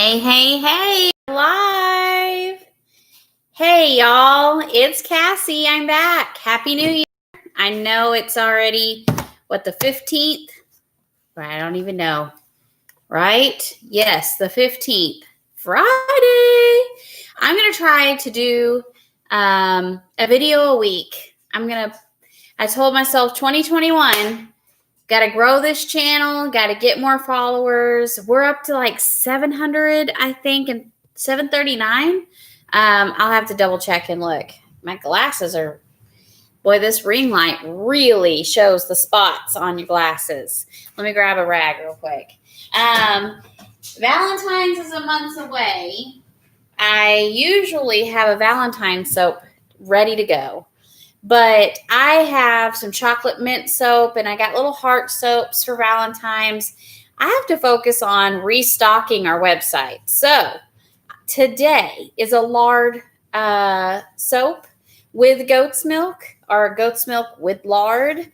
Hey, hey, hey, live. Hey, y'all, it's Cassie. I'm back. Happy New Year. I know it's already, the 15th? But I don't even know. Right? Yes, the 15th. Friday. I'm going to try to do a video a week. I told myself 2021, got to grow this channel, got to get more followers. We're up to like 700, I think, and 739. I'll have to double check and look. My glasses are, boy, this ring light really shows the spots on your glasses. Let me grab a rag real quick. Valentine's is a month away. I usually have a Valentine's soap ready to go. But I have some chocolate mint soap and I got little heart soaps for Valentine's. I have to focus on restocking our website. So today is a lard soap with goat's milk, or goat's milk with lard.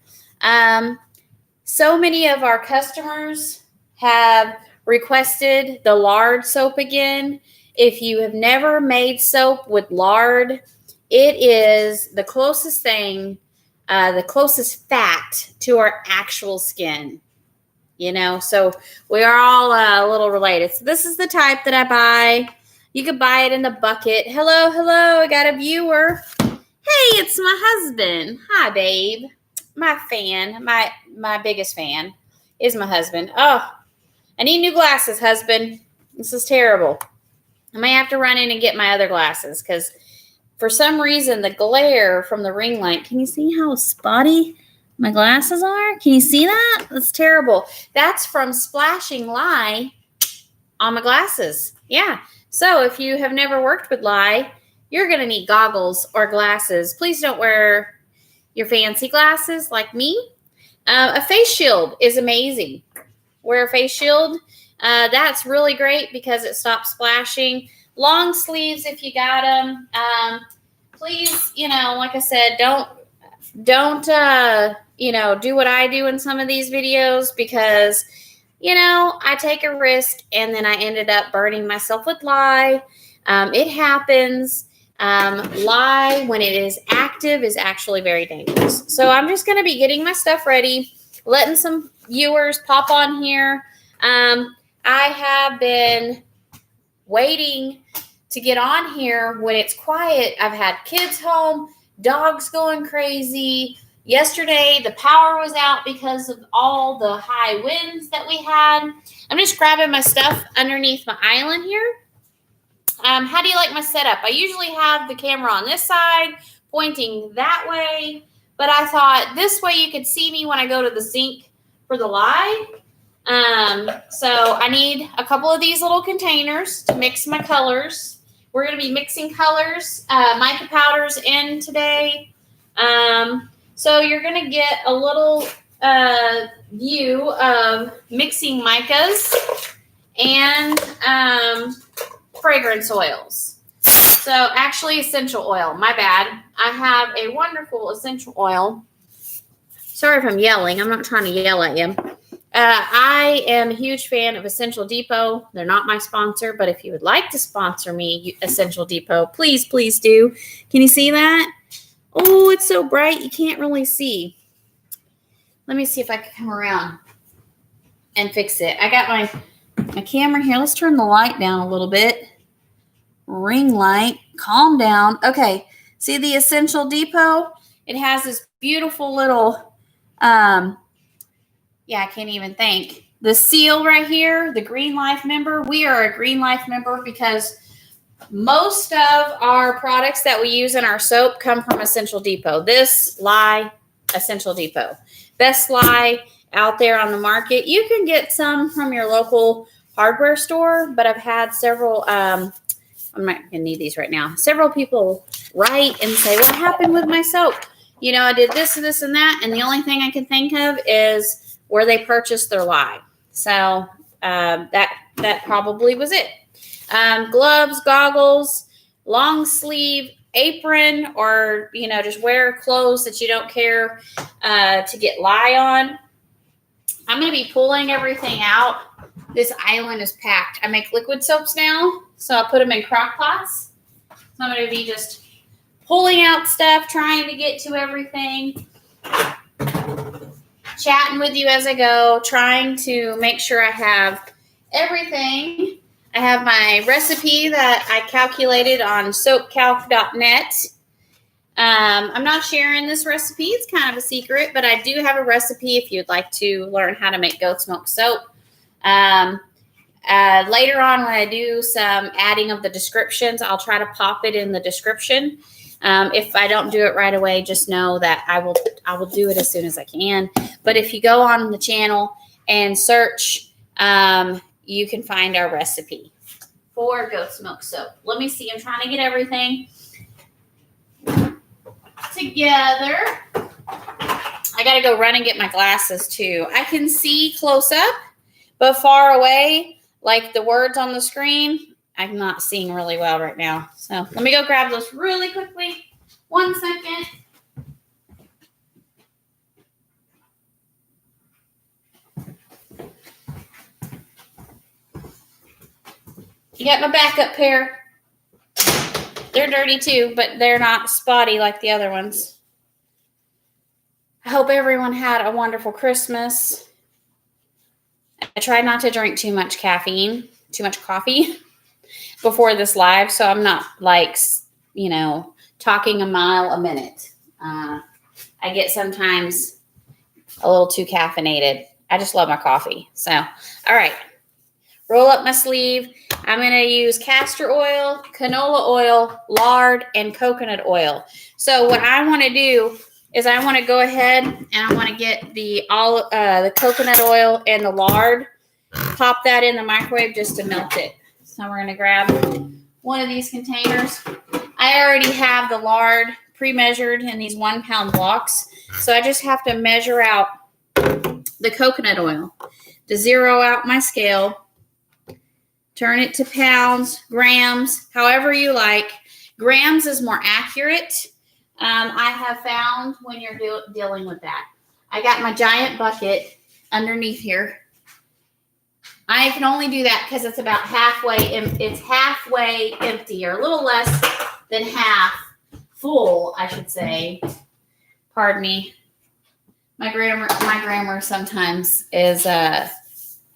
So many of our customers have requested the lard soap again. If you have never made soap with lard, it is the closest thing, the closest fat to our actual skin, so we are all a little related. So this is the type that I buy. You could buy it in the bucket. Hello, I got a viewer. Hey, it's my husband. Hi, babe. My fan, my biggest fan is my husband. Oh, I need new glasses, husband. This is terrible. I may have to run in and get my other glasses because for some reason, the glare from the ring light, can you see how spotty my glasses are? Can you see that? That's terrible. That's from splashing lye on my glasses. Yeah. So if you have never worked with lye, you're going to need goggles or glasses. Please don't wear your fancy glasses like me. A face shield is amazing. Wear a face shield. That's really great because it stops splashing. Long sleeves if you got them. Please, like I said, don't do what I do in some of these videos because, I take a risk and then I ended up burning myself with lye. It happens. Lye, when it is active, is actually very dangerous. So I'm just going to be getting my stuff ready, letting some viewers pop on here. I have been waiting to get on here when it's quiet. I've had kids home, dogs going crazy. Yesterday, the power was out because of all the high winds that we had. I'm just grabbing my stuff underneath my island here. How do you like my setup? I usually have the camera on this side, pointing that way, but I thought this way you could see me when I go to the sink for the lye. So I need a couple of these little containers to mix my colors. We're going to be mixing colors, mica powders in today. So you're going to get a little view of mixing micas and fragrance oils. So actually essential oil, my bad. I have a wonderful essential oil. Sorry if I'm yelling. I'm not trying to yell at you. I am a huge fan of Essential Depot. They're not my sponsor, but if you would like to sponsor me, Essential Depot, please do. Can you see that? Oh, it's so bright you can't really see. Let me see if I can come around and fix it. I got my camera here. Let's turn the light down a little bit. Ring light. Calm down. Okay. See the Essential Depot? It has this beautiful little I can't even think. The seal right here, the Green Life member. We are a Green Life member because most of our products that we use in our soap come from Essential Depot. This lye, Essential Depot. Best lye out there on the market. You can get some from your local hardware store, but I've had several, I'm not going to need these right now. Several people write and say, what happened with my soap? I did this and this and that, and the only thing I can think of is where they purchased their lye. So that probably was it. Gloves, goggles, long sleeve, apron, or, just wear clothes that you don't care to get lye on. I'm going to be pulling everything out This island is packed. I make liquid soaps now, so I put them in crock pots. So I'm going to be just pulling out stuff, trying to get to everything, chatting with you as I go, trying to make sure I have everything. I have my recipe that I calculated on soapcalc.net. I'm not sharing this recipe. It's kind of a secret, but I do have a recipe if you'd like to learn how to make goat's milk soap. Later on, when I do some adding of the descriptions, I'll try to pop it in the description. If I don't do it right away, just know that I will do it as soon as I can. But if you go on the channel and search, you can find our recipe for goat's milk soap. Let me see. I'm trying to get everything together. I got to go run and get my glasses too. I can see close up, but far away, like the words on the screen, I'm not seeing really well right now. So let me go grab those really quickly. 1 second. You got my backup pair. They're dirty too, but they're not spotty like the other ones. I hope everyone had a wonderful Christmas. I tried not to drink too much coffee before this live, so I'm not like, talking a mile a minute. I get sometimes a little too caffeinated. I just love my coffee. So, all right. Roll up my sleeve. I'm going to use castor oil, canola oil, lard, and coconut oil. So what I want to do is I want to go ahead and I want to get the coconut oil and the lard, pop that in the microwave just to melt it. So we're going to grab one of these containers. I already have the lard pre-measured in these 1 pound blocks. So I just have to measure out the coconut oil to zero out my scale. Turn it to pounds, grams, however you like. Grams is more accurate. I have found when you're dealing with that. I got my giant bucket underneath here. I can only do that because it's about halfway. It's halfway empty, or a little less than half full, I should say. Pardon me. My grammar sometimes is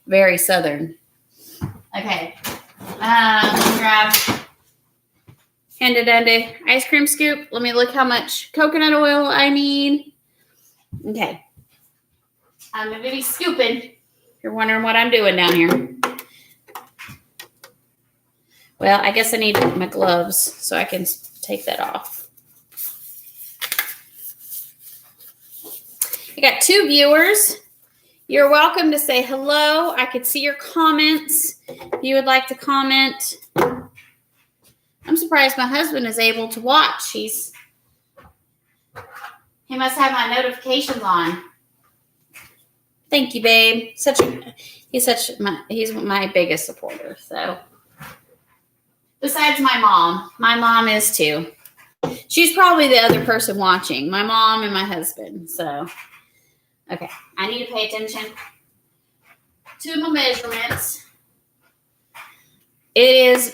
very southern. Okay. Grab Handy ice cream scoop. Let me look how much coconut oil I need. Okay. I'm going to be scooping. You're wondering what I'm doing down here. Well, I guess I need my gloves so I can take that off. I got 2 viewers. You're welcome to say hello. I could see your comments. If you would like to comment. I'm surprised my husband is able to watch. He must have my notifications on. Thank you, babe. He's my biggest supporter. So, besides my mom is too. She's probably the other person watching. My mom and my husband. So, okay, I need to pay attention to my measurements. It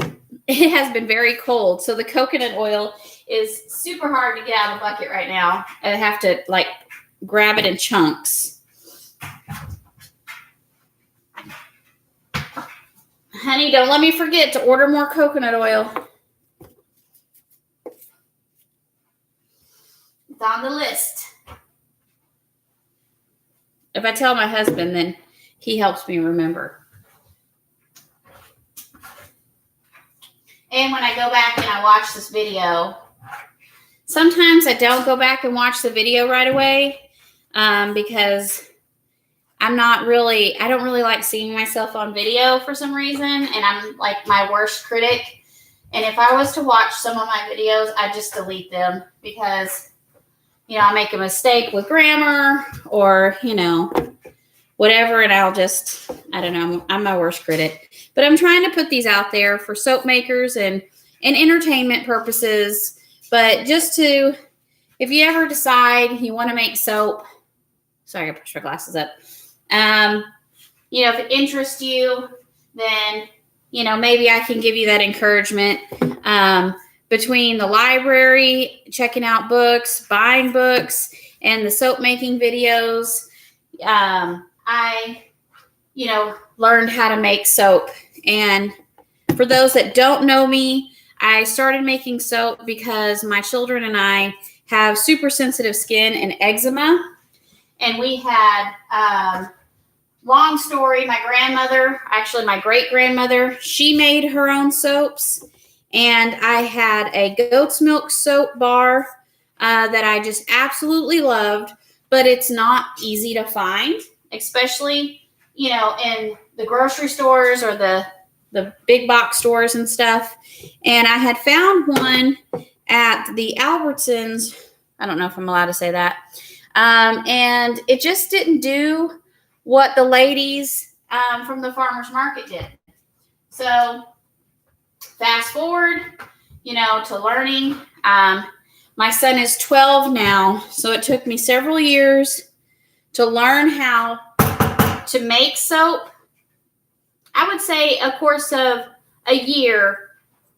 has been very cold, so the coconut oil is super hard to get out of the bucket right now. I have to grab it in chunks. Honey, don't let me forget to order more coconut oil. It's on the list. If I tell my husband, then he helps me remember. And when I go back and I watch this video, sometimes I don't go back and watch the video right away because I don't really like seeing myself on video for some reason. And I'm like my worst critic. And if I was to watch some of my videos, I just delete them because, I'll make a mistake with grammar or, whatever. And I don't know, I'm my worst critic. But I'm trying to put these out there for soap makers and entertainment purposes. But just to, if you ever decide you want to make soap, sorry, I pushed my glasses up. if it interests you, then, maybe I can give you that encouragement. Between the library, checking out books, buying books, and the soap making videos, I, learned how to make soap. And for those that don't know me, I started making soap because my children and I have super sensitive skin and eczema. And we had, long story, my grandmother, actually my great-grandmother, she made her own soaps. And I had a goat's milk soap bar that I just absolutely loved, but it's not easy to find, especially, in the grocery stores or the big box stores and stuff. And I had found one at the Albertsons. I don't know if I'm allowed to say that. And it just didn't do what the ladies from the farmer's market did. So fast forward, to learning. My son is 12 now, so it took me several years to learn how to make soap. I would say a course of a year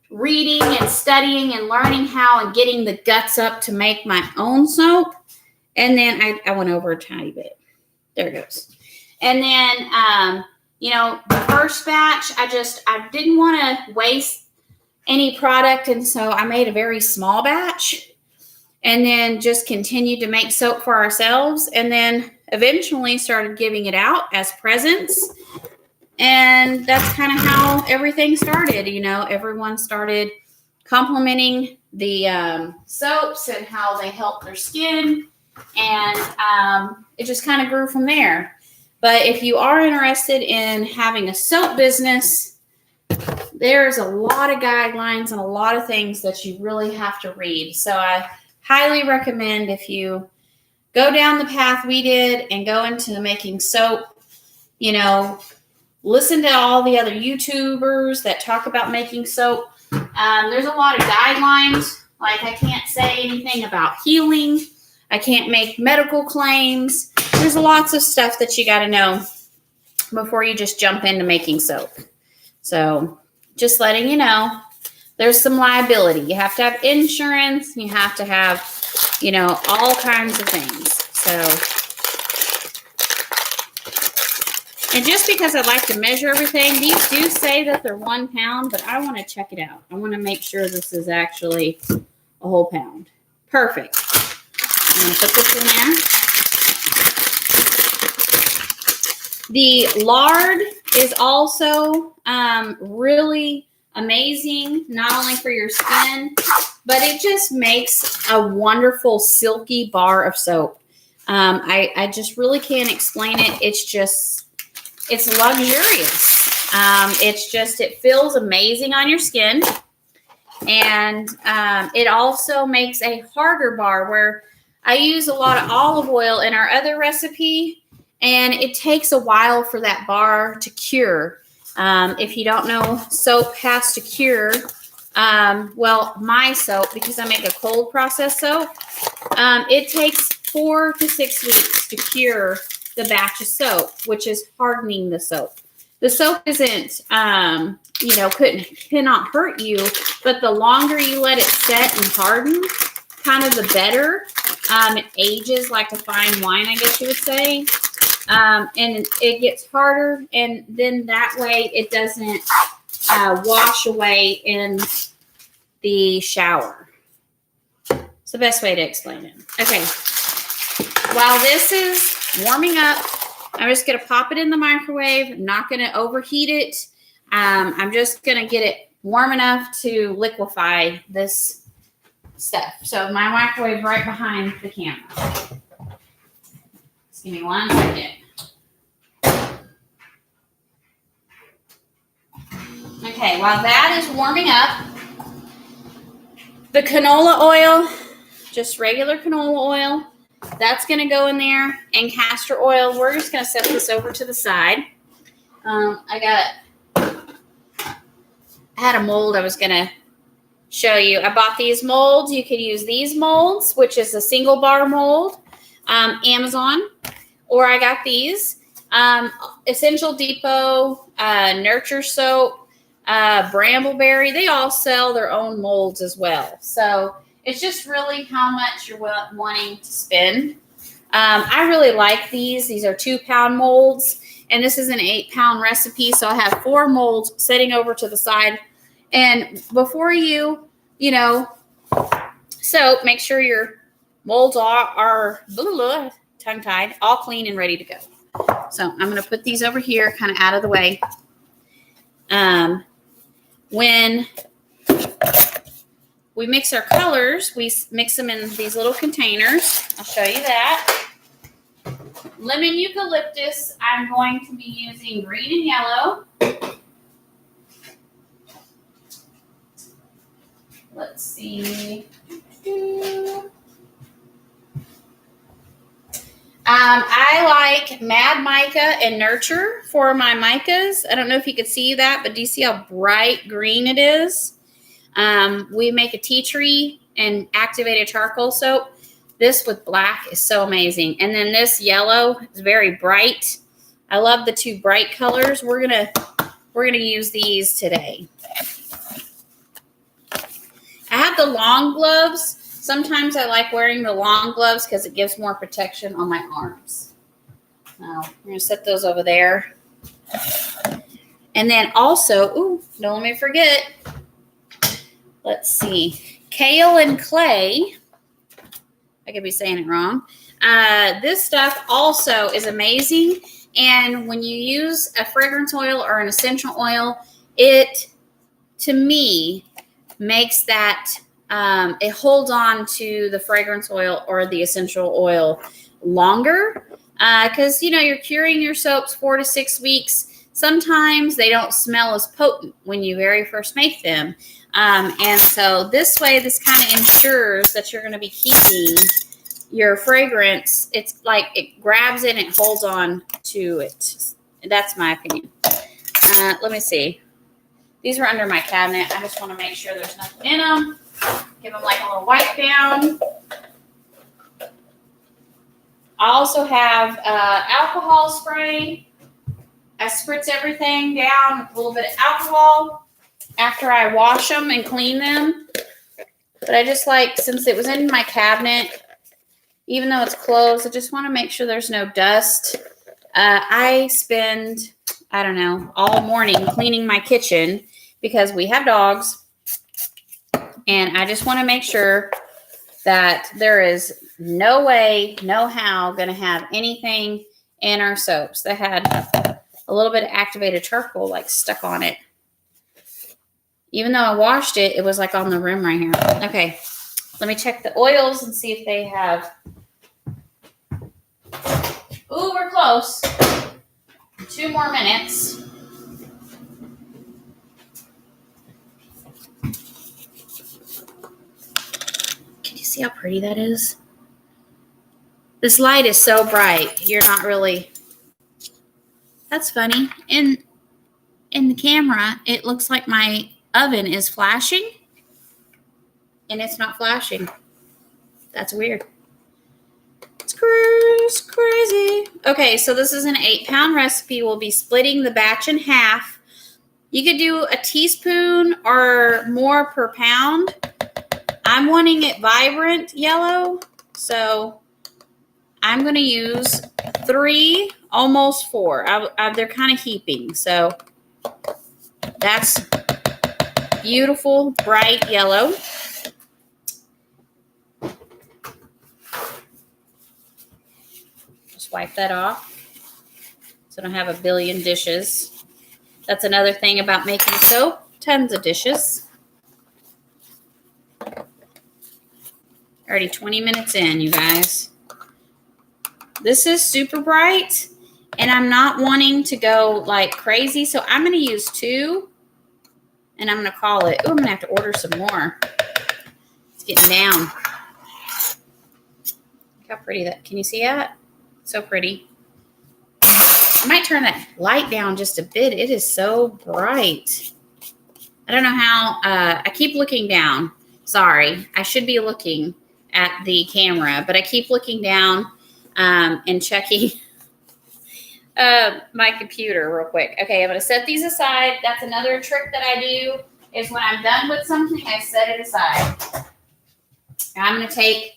reading and studying and learning how and getting the guts up to make my own soap. And then I went over a tiny bit. There it goes. And then, the first batch, I didn't want to waste any product. And so I made a very small batch and then just continued to make soap for ourselves. And then eventually started giving it out as presents. And that's kind of how everything started. Everyone started complimenting the soaps and how they help their skin. And it just kind of grew from there. But if you are interested in having a soap business, there's a lot of guidelines and a lot of things that you really have to read. So I highly recommend, if you go down the path we did and go into making soap, listen to all the other YouTubers that talk about making soap. There's a lot of guidelines. Like, I can't say anything about healing. I can't make medical claims. There's lots of stuff that you got to know before you just jump into making soap. So just letting you know, there's some liability. You have to have insurance. You have to have, all kinds of things. So, and just because I like to measure everything, these do say that they're 1 pound, but I want to check it out. I want to make sure this is actually a whole pound. Perfect. I'm going to put this in there. The lard is also really amazing, not only for your skin, but it just makes a wonderful silky bar of soap. I just really can't explain it. It's luxurious. It feels amazing on your skin. And it also makes a harder bar, where I use a lot of olive oil in our other recipe, and it takes a while for that bar to cure. If you don't know, soap has to cure. Well, my soap, because I make a cold process soap, it takes 4 to 6 weeks to cure the batch of soap, which is hardening the soap. The soap isn't, cannot hurt you, but the longer you let it set and harden, kind of the better. It ages like a fine wine, I guess you would say. And it gets harder, and then that way it doesn't wash away in the shower. It's the best way to explain it. Okay. While this is warming up, I'm just going to pop it in the microwave. I'm not going to overheat it. I'm just going to get it warm enough to liquefy this stuff. So my microwave right behind the camera. Just give me 1 second. Okay, while that is warming up, the canola oil, just regular canola oil, that's going to go in there, and castor oil. We're just going to set this over to the side. I had a mold I was going to show you. I bought these molds. You can use these molds, which is a single bar mold, Amazon, or I got these. Essential Depot, Nurture Soap, Brambleberry, they all sell their own molds as well. So it's just really how much you're wanting to spend. I really like these. These are 2-pound molds, and this is an 8-pound recipe. So I have 4 molds sitting over to the side. And before you soak, make sure your molds are tongue-tied, all clean and ready to go. So I'm going to put these over here kind of out of the way. When we mix our colors, we mix them in these little containers. I'll show you that. Lemon eucalyptus, I'm going to be using green and yellow. Let's see. I like Mad Mica and Nurture for my micas. I don't know if you could see that, but do you see how bright green it is? We make a tea tree and activated charcoal soap. This with black is so amazing. And then this yellow is very bright. I love the 2 bright colors. We're gonna use these today. I have the long gloves. Sometimes I like wearing the long gloves because it gives more protection on my arms. Now, I'm going to set those over there. And then also, don't let me forget. Let's see. Kale and clay. I could be saying it wrong. This stuff also is amazing. And when you use a fragrance oil or an essential oil, it, to me, makes that it holds on to the fragrance oil or the essential oil longer because you're curing your soaps 4 to 6 weeks. Sometimes they don't smell as potent when you very first make them, and so this way, this kind of ensures that you're going to be keeping your fragrance. It's like it grabs it and it holds on to it. That's my opinion. Let me see. These are under my cabinet. I just want to make sure there's nothing in them. Give them like a little wipe down. I also have alcohol spray. I spritz everything down with a little bit of alcohol after I wash them and clean them. But I just like, since it was in my cabinet, even though it's closed, I just want to make sure there's no dust. I spend, I don't know, all morning cleaning my kitchen because we have dogs. And I just want to make sure that there is no way, no how going to have anything in our soaps that had a little bit of activated charcoal like stuck on it. Even though I washed it, it was like on the rim right here. Okay, let me check the oils and see if they have. Ooh, we're close. 2 more minutes. See how pretty that is? This light is so bright. You're not really. That's funny. In the camera, it looks like my oven is flashing, and it's not flashing. That's weird. It's crazy. Okay, so this is an 8-pound recipe. We'll be splitting the batch in half. You could do a teaspoon or more per pound. I'm wanting it vibrant yellow, so I'm going to use 3, almost 4. They're kind of heaping, so that's beautiful, bright yellow. Just wipe that off so I don't have a billion dishes. That's another thing about making soap, tons of dishes. Already 20 minutes in, you guys. This is super bright, and I'm not wanting to go like crazy, so I'm going to use 2, and I'm going to call it. Oh, I'm going to have to order some more. It's getting down. Look how pretty that. Can you see that? So pretty. I might turn that light down just a bit. It is so bright. I don't know how. I keep looking down. Sorry, I should be looking at the camera, but I keep looking down and checking my computer real quick. Okay, I'm going to set these aside. That's another trick that I do is when I'm done with something, I set it aside. Now I'm going to take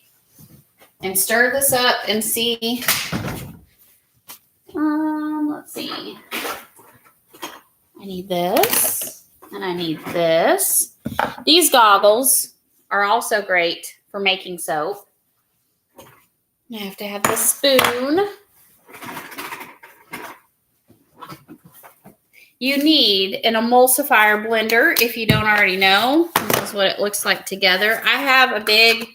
and stir this up and see. Let's see. I need this and I need this. These goggles are also great for making soap. I have to have the spoon. You need an emulsifier blender if you don't already know. This is what it looks like together. I have a big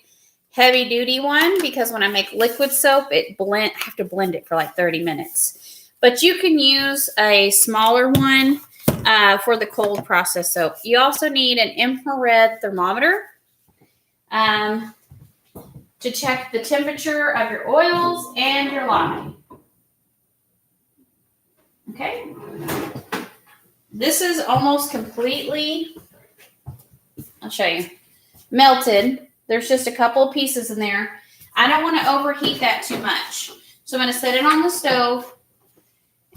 heavy duty one because when I make liquid soap, I have to blend it for like 30 minutes. But you can use a smaller one for the cold process soap. You also need an infrared thermometer to check the temperature of your oils and your lye. Okay. This is almost completely, I'll show you, melted. There's just a couple of pieces in there. I don't want to overheat that too much. So I'm going to set it on the stove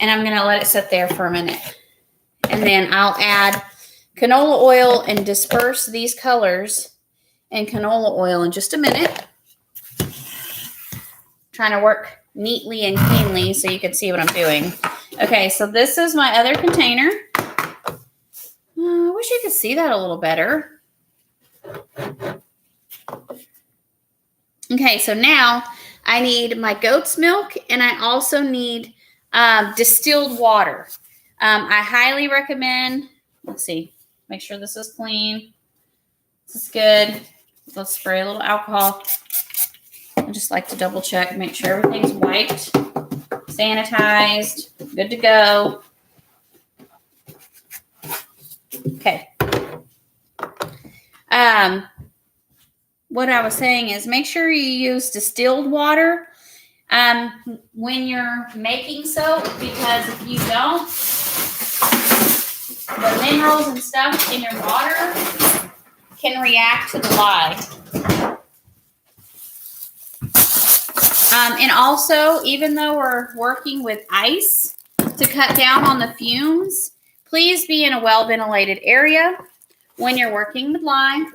and I'm going to let it sit there for a minute. And then I'll add canola oil and disperse these colors in canola oil in just a minute. Trying to work neatly and cleanly so you can see what I'm doing. Okay, so this is my other container. I wish you could see that a little better. Okay, so now I need my goat's milk and I also need distilled water. I highly recommend, let's see, make sure this is clean. This is good. Let's spray a little alcohol. I just like to double check, make sure everything's wiped, sanitized, good to go. Okay. What I was saying is make sure you use distilled water when you're making soap, because if you don't, the minerals and stuff in your water can react to the lye. And also, even though we're working with ice to cut down on the fumes, please be in a well-ventilated area when you're working with lye.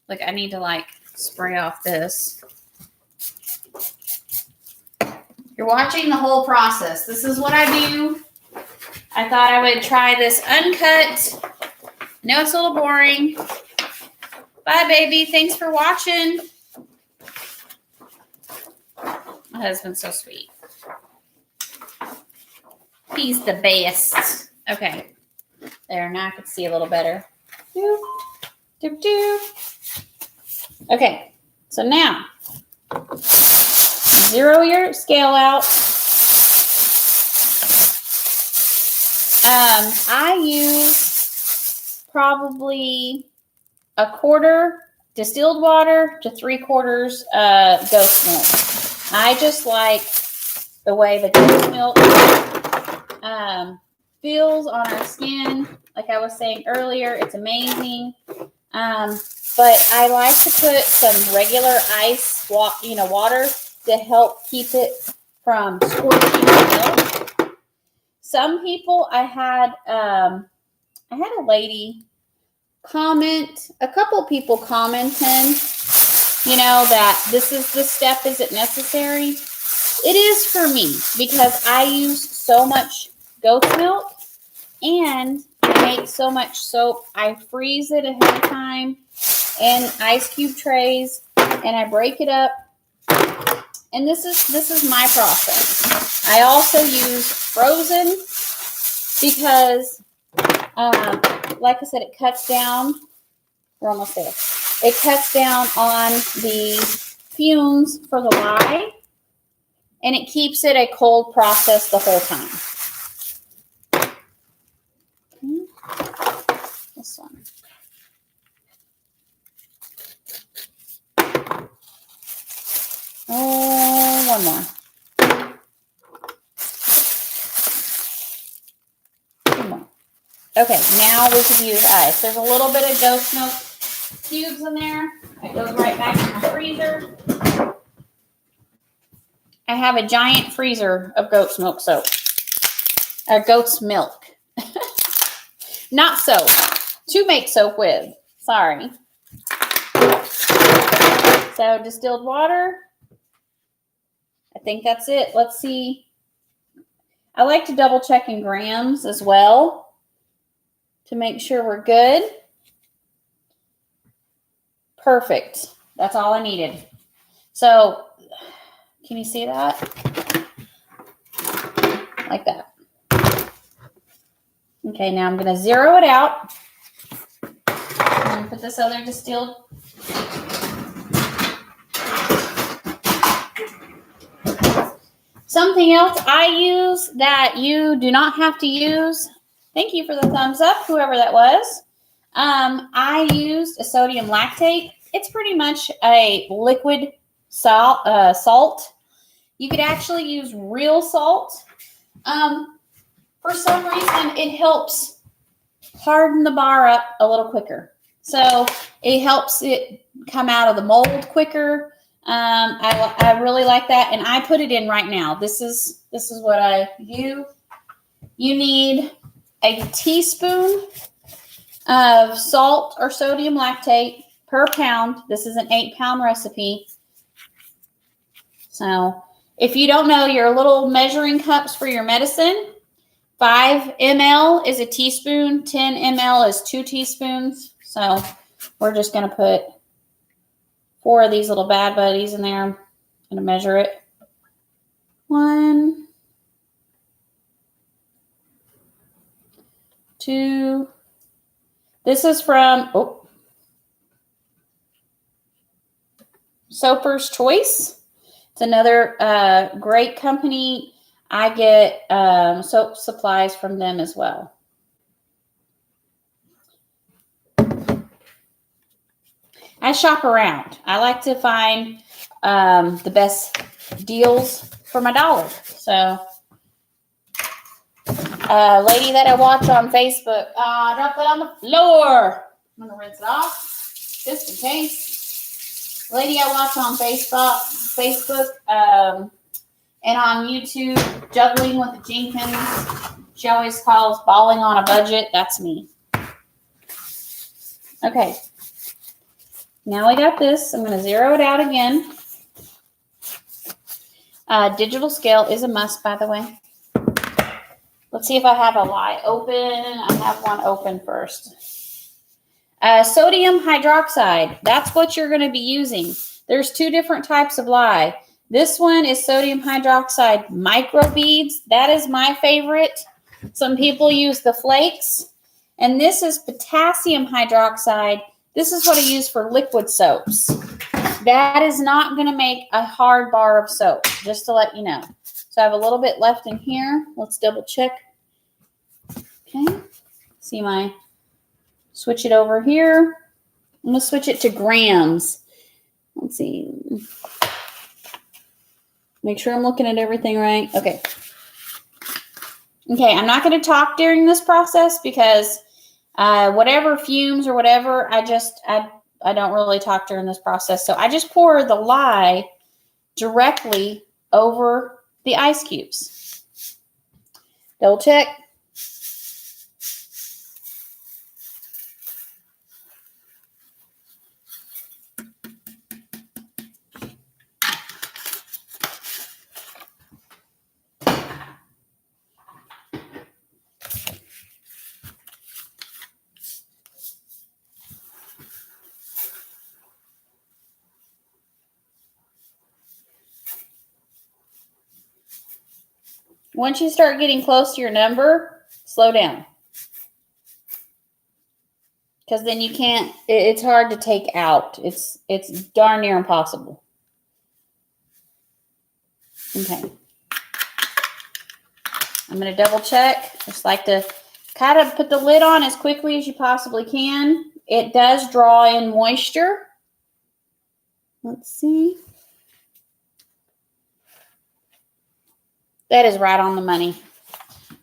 Look, I need to spray off this. You're watching the whole process. This is what I do. I thought I would try this uncut. I know it's a little boring. Bye, baby. Thanks for watching. My husband's so sweet. He's the best. Okay. There, now I can see a little better. Doop, doop, doop. Okay, so now, zero your scale out. I use probably a quarter distilled water to 3/4 goat's milk. I just like the way the goat's milk feels on our skin. Like I was saying earlier, it's amazing. But I like to put some regular ice, water to help keep it from scorching the milk. Some people, I had a lady comment, a couple people commenting, that this is the step, is it necessary? It is for me because I use so much goat's milk and I make so much soap. I freeze it ahead of time in ice cube trays and I break it up. And this is my process. I also use frozen because, like I said, it cuts down. We're almost there. It cuts down on the fumes for the lye, and it keeps it a cold process the whole time. This one. Oh, one more. One more. Okay, now we can use ice. There's a little bit of goat's milk cubes in there. It goes right back in my freezer. I have a giant freezer of goat's milk soap. or goat's milk. Not soap. To make soap with. Sorry. So distilled water. I think that's it. Let's see. I like to double check in grams as well to make sure we're good. Perfect. That's all I needed. So, can you see that? Like that. Okay, now I'm going to zero it out. I'm going to put this other distilled. Something else I use that you do not have to use. Thank you for the thumbs up, whoever that was. I used a sodium lactate. It's pretty much a liquid salt. You could actually use real salt. For some reason, it helps harden the bar up a little quicker. So it helps it come out of the mold quicker. I really like that, and I put it in right now. This is what I do. You need a teaspoon of salt or sodium lactate per pound. This is an 8-pound recipe. So if you don't know your little measuring cups for your medicine, 5 ml is a teaspoon, 10 ml is 2 teaspoons. So we're just going to put 4 of these little bad buddies in there. I'm going to measure it. 1, 2. This is from Soaper's Choice. It's another great company. I get soap supplies from them as well. I shop around. I like to find the best deals for my dollar. So, lady that I watch on Facebook, drop that on the floor. I'm going to rinse it off just in case. Lady I watch on Facebook, and on YouTube, Juggling with the Jenkins. She always calls balling on a budget. That's me. Okay. Now I got this. I'm going to zero it out again. Digital scale is a must, by the way. Let's see if I have a lye open. I have one open first. Sodium hydroxide. That's what you're going to be using. There's 2 different types of lye. This one is sodium hydroxide microbeads. That is my favorite. Some people use the flakes. And this is potassium hydroxide. This is what I use for liquid soaps. That is not going to make a hard bar of soap, just to let you know. So I have a little bit left in here. Let's double check. Okay. See my, switch it over here. I'm going to switch it to grams. Let's see. Make sure I'm looking at everything right. Okay. Okay, I'm not going to talk during this process because whatever fumes or whatever, I don't really talk during this process. So I just pour the lye directly over the ice cubes. Double check. Once you start getting close to your number, slow down. Because then you can't, it's hard to take out. It's darn near impossible. Okay. I'm going to double check. Just like to kind of put the lid on as quickly as you possibly can. It does draw in moisture. Let's see. That is right on the money.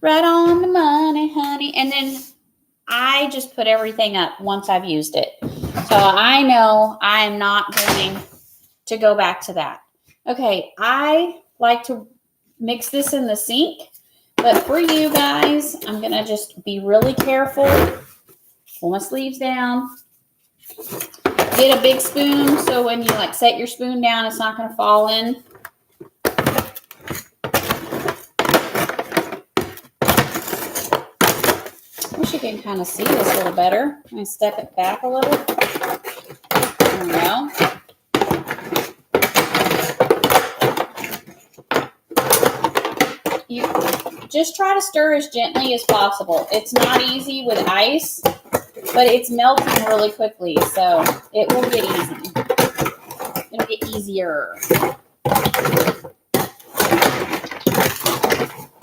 Right on the money, honey. And then I just put everything up once I've used it. So I know I am not going to go back to that. Okay, I like to mix this in the sink But for you guys, I'm going to just be really careful. Pull my sleeves down. Get a big spoon so when you like set your spoon down, it's not going to fall in. I wish you can kind of see this a little better. I'm going to step it back a little. There we go. You just try to stir as gently as possible. It's not easy with ice, but it's melting really quickly, so it will get easy. It'll get easier.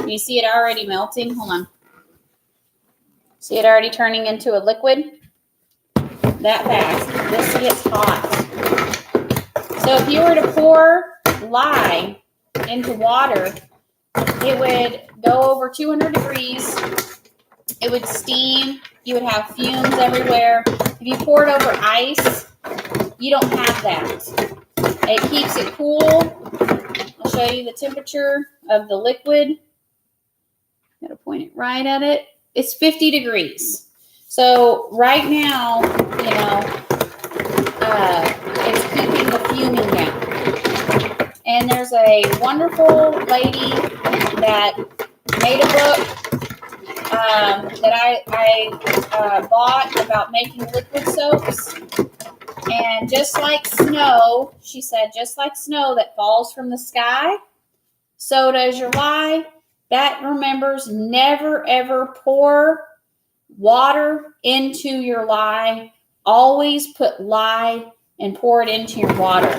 You see it already melting? Hold on. See it already turning into a liquid? That fast. This gets hot. So if you were to pour lye into water, it would go over 200 degrees. It would steam. You would have fumes everywhere. If you pour it over ice, you don't have that. It keeps it cool. I'll show you the temperature of the liquid. Got to point it right at it. It's 50 degrees. So right now, you know, it's keeping the fuming down. And there's a wonderful lady that made a book that I bought about making liquid soaps. And just like snow, she said, just like snow that falls from the sky, so does your lye. That remembers never, ever pour water into your lye. Always put lye and pour it into your water.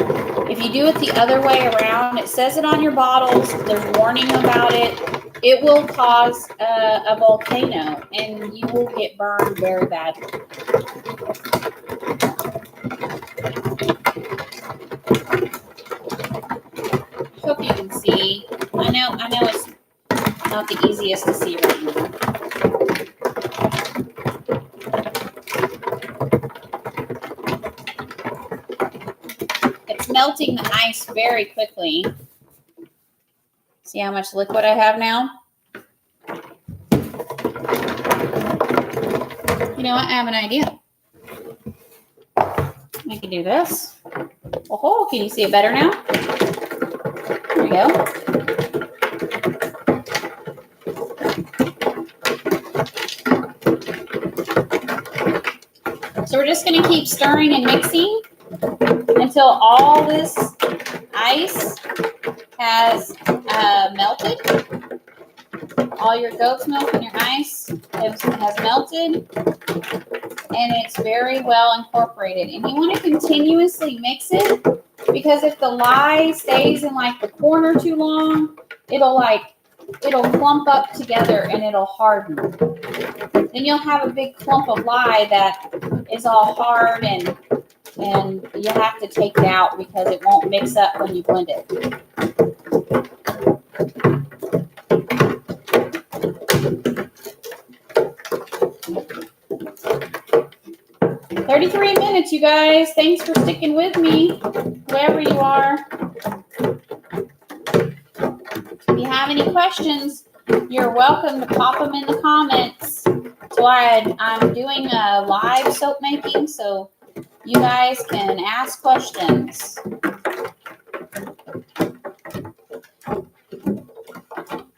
If you do it the other way around, it says it on your bottles. There's warning about it. It will cause a volcano, and you will get burned very badly. Hope you can see. I know it's not the easiest to see right now. It's melting the ice very quickly. See how much liquid I have now? You know what? I have an idea. I can do this. Oh, can you see it better now? There we go. So we're just going to keep stirring and mixing until all this ice has melted. All your goat's milk and your ice has melted, and it's very well incorporated. And you want to continuously mix it, because if the lye stays in like the corner too long, it'll clump up together and it'll harden. Then you'll have a big clump of lye that is all hard, and you have to take it out because it won't mix up when you blend it. "33 minutes, you guys. Thanks for sticking with me, whoever you are. If you have any questions, you're welcome to pop them in the comments. So I'm doing a live soap making, so you guys can ask questions.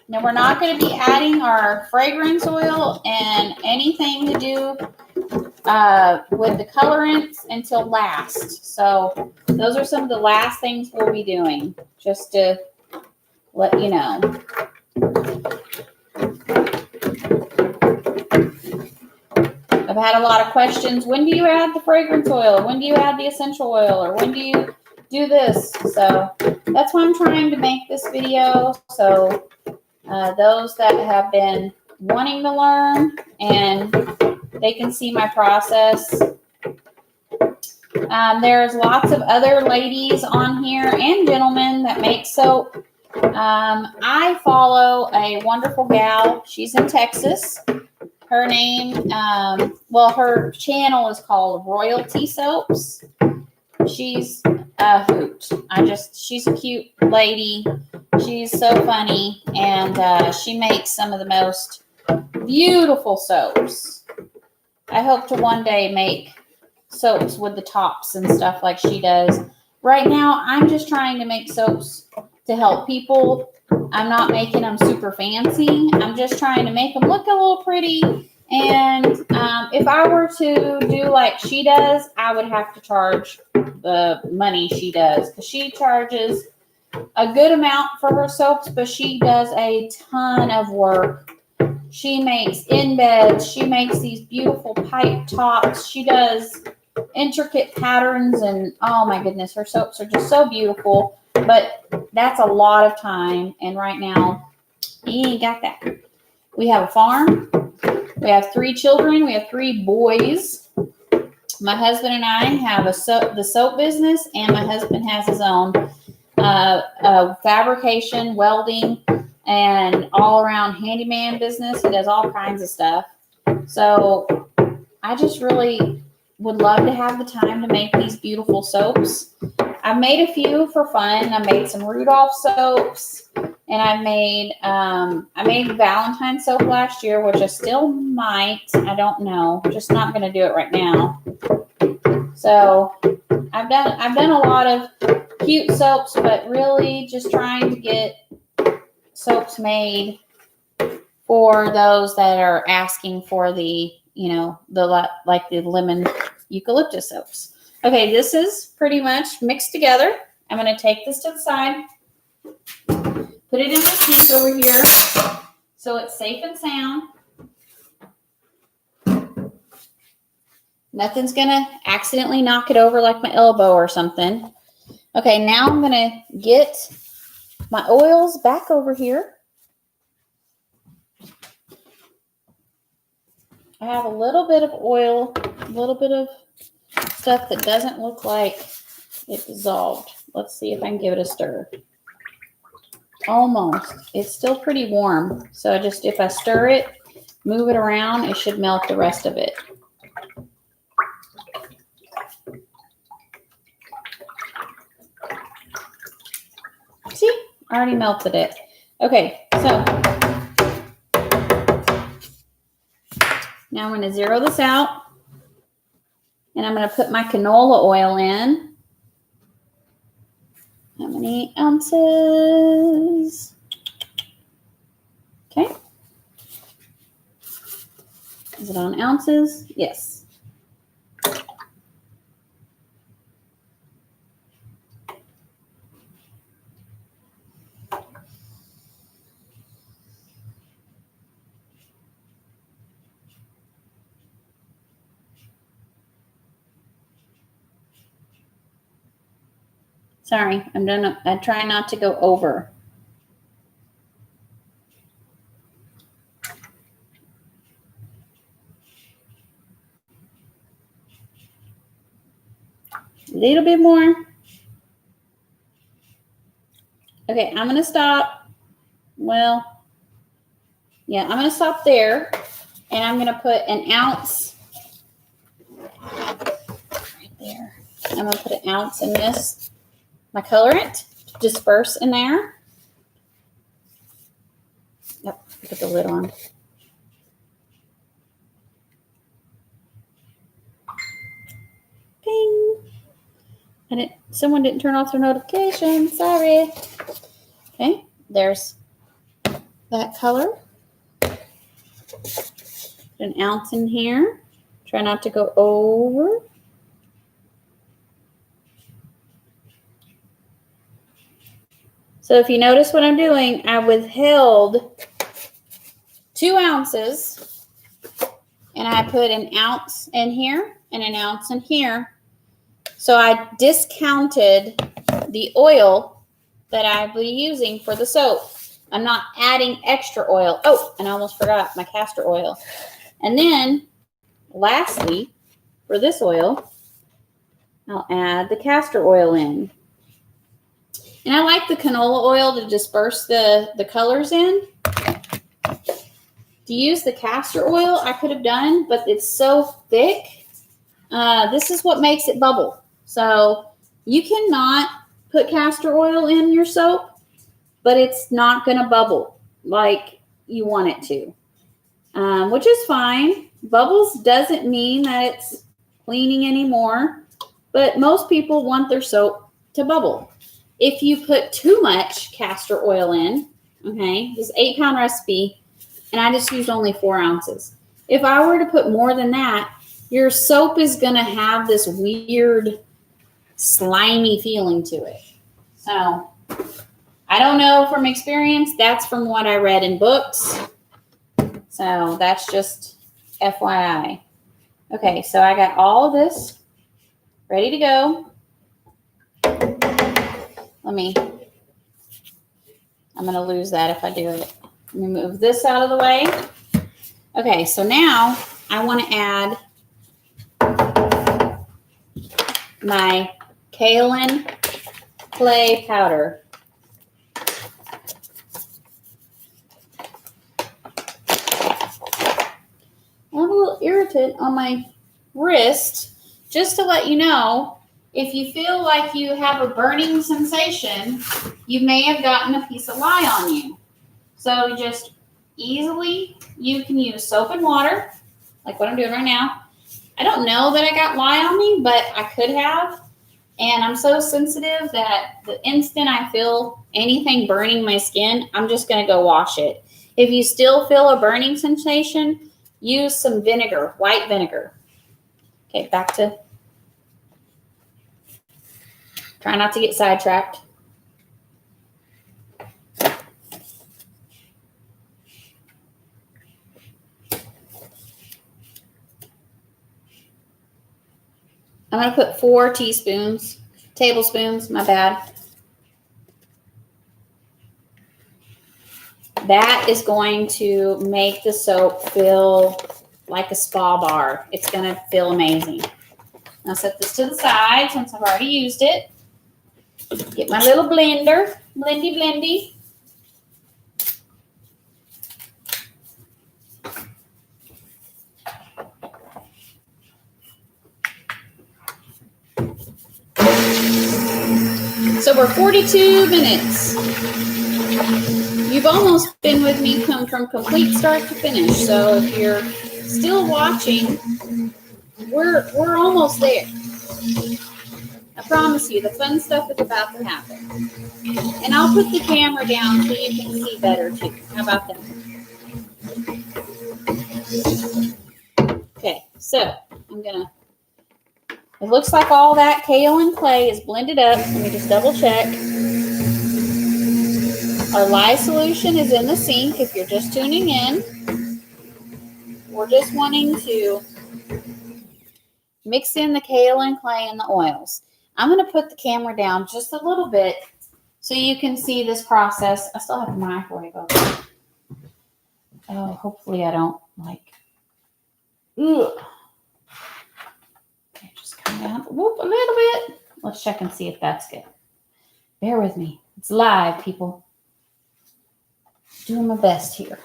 Now, we're not going to be adding our fragrance oil and anything to do with the colorants until last. So those are some of the last things we'll be doing, just to let you know. I've had a lot of questions. When do you add the fragrance oil? When do you add the essential oil? Or when do you do this? So that's why I'm trying to make this video. So those that have been wanting to learn, and they can see my process. There's lots of other ladies on here and gentlemen that make soap. I follow a wonderful gal. She's in Texas. Her name, her channel is called Royalty Soaps. She's a hoot. She's a cute lady. She's so funny, and she makes some of the most beautiful soaps. I hope to one day make soaps with the tops and stuff like she does. Right now, I'm just trying to make soaps to help people. I'm not making them super fancy. I'm just trying to make them look a little pretty. And if I were to do like she does, I would have to charge the money she does, because she charges a good amount for her soaps, but she does a ton of work. She makes in beds. She makes these beautiful pipe tops. She does intricate patterns, and oh my goodness, her soaps are just so beautiful. But that's a lot of time, and right now, he ain't got that. We have a farm. We have 3 children. We have 3 boys. My husband and I have the soap business, and my husband has his own fabrication, welding, and all-around handyman business. He does all kinds of stuff. So I just really would love to have the time to make these beautiful soaps. I've made a few for fun. I made some Rudolph soaps, and I made Valentine's soap last year, which I still might. I don't know. I'm just not going to do it right now. So I've done a lot of cute soaps, but really just trying to get soaps made for those that are asking for the lemon eucalyptus soaps. Okay, this is pretty much mixed together. I'm going to take this to the side, put it in my sink over here so it's safe and sound. Nothing's going to accidentally knock it over like my elbow or something. Okay, now I'm going to get my oils back over here. I have a little bit of oil, a little bit of stuff that doesn't look like it dissolved. Let's see if I can give it a stir. Almost. It's still pretty warm. So just if I stir it, move it around, it should melt the rest of it. See? I already melted it. Okay, so now I'm going to zero this out, and I'm going to put my canola oil in. How many ounces? Okay. Is it on ounces? Yes. Sorry, I'm done. I try not to go over. A little bit more. Okay, I'm going to stop. Well, yeah, I'm going to stop there, and I'm going to put an ounce right there. I'm going to put an ounce in this, my colorant, to disperse in there. Yep, put the lid on. Ping. And someone didn't turn off their notification. Sorry. Okay, there's that color. Put an ounce in here. Try not to go over. So if you notice what I'm doing, I withheld 2 ounces, and I put an ounce in here and an ounce in here. So I discounted the oil that I'll be using for the soap. I'm not adding extra oil. Oh, and I almost forgot my castor oil. And then lastly, for this oil, I'll add the castor oil in. And I like the canola oil to disperse the colors in. To use the castor oil, I could have done, but it's so thick. This is what makes it bubble. So you cannot put castor oil in your soap but it's not going to bubble like you want it to, which is fine. Bubbles doesn't mean that it's cleaning anymore, but most people want their soap to bubble. If you put too much castor oil in, okay, this 8-pound recipe, and I just used only 4 ounces. If I were to put more than that, your soap is going to have this weird, slimy feeling to it. So, I don't know from experience. That's from what I read in books. So, that's just FYI. Okay, so I got all of this ready to go. I'm going to lose that if I do it. Let me move this out of the way. Okay, so now I want to add my kaolin clay powder. I have a little irritant on my wrist. Just to let you know, if you feel like you have a burning sensation, you may have gotten a piece of lye on you. So just easily, you can use soap and water, like what I'm doing right now. I don't know that I got lye on me, but I could have. And I'm so sensitive that the instant I feel anything burning my skin, I'm just going to go wash it. If you still feel a burning sensation, use some vinegar, white vinegar. Okay, back to, try not to get sidetracked. I'm going to put 4 tablespoons, my bad. That is going to make the soap feel like a spa bar. It's going to feel amazing. I'll set this to the side since I've already used it. Get my little blender, blendy. So we're 42 minutes. You've almost been with me from complete start to finish. So if you're still watching, we're almost there. I promise you, the fun stuff is about to happen. And I'll put the camera down so you can see better too. How about that? Okay, so I'm gonna. It looks like all that kaolin clay is blended up. Let me just double check. Our lye solution is in the sink if you're just tuning in. We're just wanting to mix in the kaolin clay and the oils. I'm going to put the camera down just a little bit so you can see this process. I still have a microwave open. Oh, hopefully I don't ugh. Come down, whoop, a little bit. Let's check and see if that's good. Bear with me. It's live, people. Doing my best here.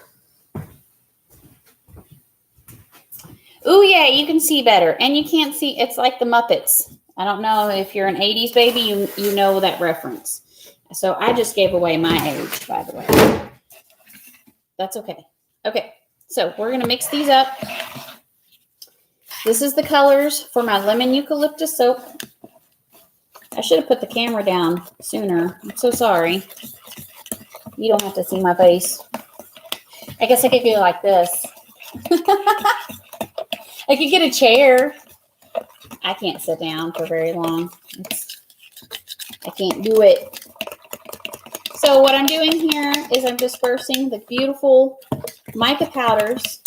Oh, yeah, you can see better. And you can't see, it's like the Muppets. I don't know if you're an 80s baby, you know that reference. So I just gave away my age, by the way. That's okay. Okay, so we're going to mix these up. This is the colors for my lemon eucalyptus soap. I should have put the camera down sooner. I'm so sorry. You don't have to see my face. I guess I could go like this. I could get a chair. I can't sit down for very long. I can't do it. So what I'm doing here is I'm dispersing the beautiful mica powders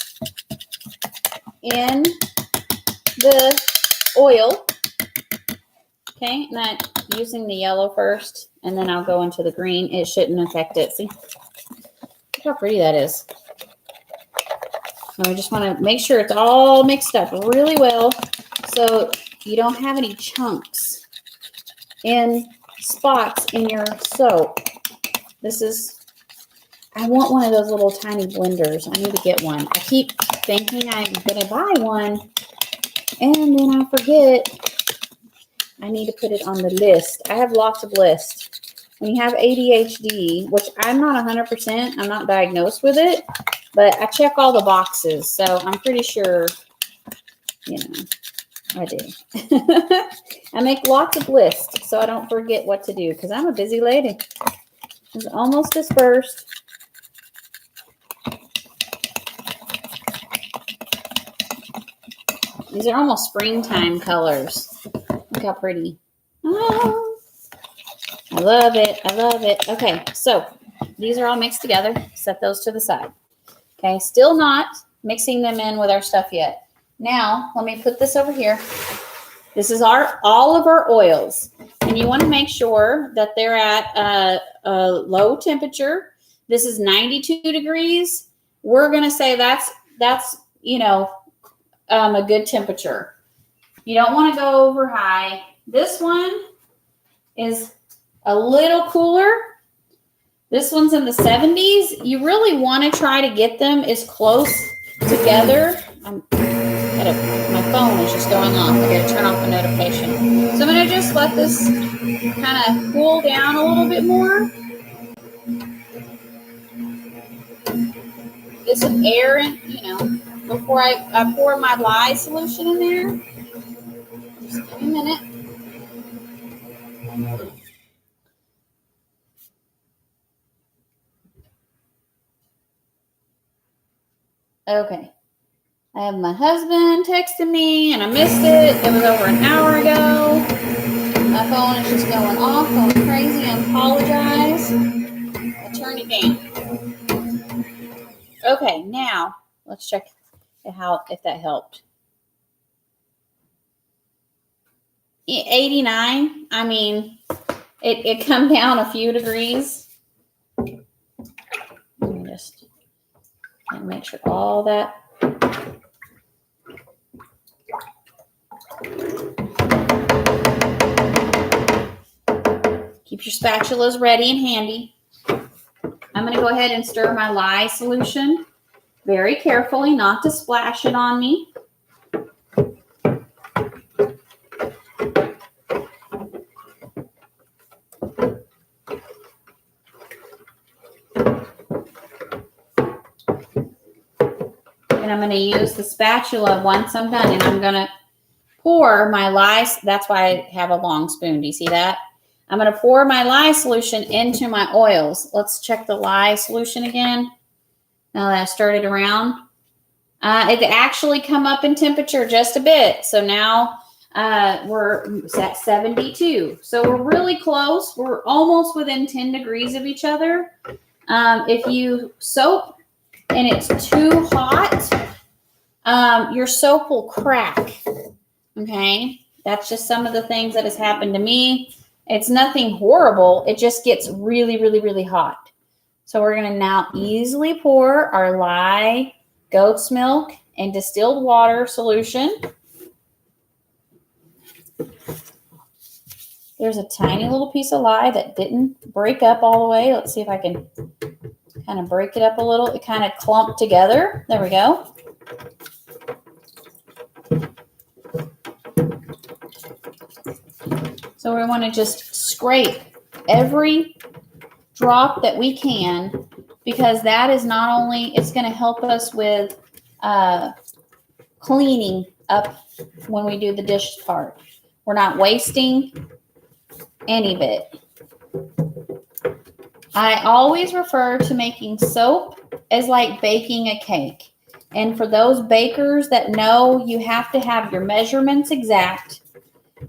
in the oil. Okay, and I'm using the yellow first, and then I'll go into the green. It shouldn't affect it. See, look how pretty that is. So I just want to make sure it's all mixed up really well so you don't have any chunks in spots in your soap. I want one of those little tiny blenders. I need to get one. I keep thinking I'm going to buy one, and then I forget. I need to put it on the list. I have lots of lists. when you have ADHD, which I'm not 100%, I'm not diagnosed with it, but I check all the boxes. So I'm pretty sure, you know, I do. I make lots of lists so I don't forget what to do because I'm a busy lady. It's almost dispersed. These are almost springtime colors. Look how pretty. Oh, I love it. I love it. Okay, so these are all mixed together. Set those to the side. Okay, still not mixing them in with our stuff yet. Now, let me put this over here. This is all of our oils. And you want to make sure that they're at a low temperature. This is 92 degrees. We're going to say that's you know, a good temperature. You don't want to go over high. This one is a little cooler. This one's in the 70s. You really want to try to get them as close together. My phone is just going off. I got to turn off the notification. So I'm going to just let this kind of cool down a little bit more. Get some air in, you know, before I pour my lye solution in there. Just give me a minute. Okay. I have my husband texting me, and I missed it. It was over an hour ago. My phone is just going off, going crazy. I apologize. I'll turn it down. Okay, now let's check if that helped. 89. I mean, it come down a few degrees. Let me just make sure all that. Keep your spatulas ready and handy. I'm going to go ahead and stir my lye solution very carefully, not to splash it on me. And I'm going to use the spatula once I'm done, and I'm going to pour my lye. That's why I have a long spoon. Do you see that? I'm going to pour my lye solution into my oils. Let's check the lye solution again. Now that I stirred it around. It actually come up in temperature just a bit. So now we're at 72. So we're really close. We're almost within 10 degrees of each other. If you soak and it's too hot, your soap will crack. Okay? That's just some of the things that has happened to me. It's nothing horrible. It just gets really, really, really hot. So we're going to now easily pour our lye, goat's milk, and distilled water solution. There's a tiny little piece of lye that didn't break up all the way. Let's see if I can kind of break it up a little. It kind of clumped together. There we go. So we want to just scrape every drop that we can, because that is not only, it's going to help us with cleaning up when we do the dish part. We're not wasting any bit. I always refer to making soap as like baking a cake. And for those bakers that know, you have to have your measurements exact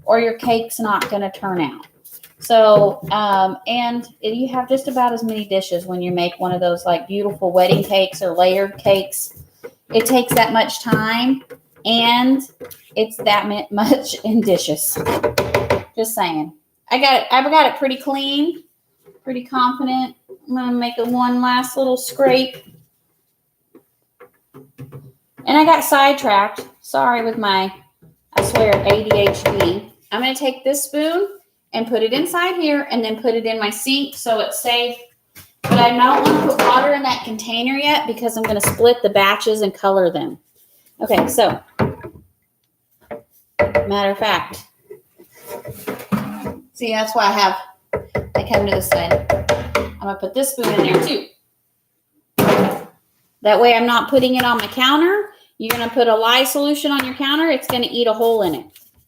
or your cake's not going to turn out. So, and you have just about as many dishes when you make one of those like beautiful wedding cakes or layered cakes. It takes that much time and it's that much in dishes. Just saying. I've got it pretty clean, pretty confident. I'm going to make one last little scrape. And I got sidetracked. Sorry with my, I swear, ADHD. I'm going to take this spoon and put it inside here and then put it in my sink so it's safe. But I don't want to put water in that container yet because I'm going to split the batches and color them. Okay, so, matter of fact, see, that's why I have They come to this side. I'm going to put this spoon in there too. That way I'm not putting it on my counter. You're going to put a lye solution on your counter. It's going to eat a hole in it.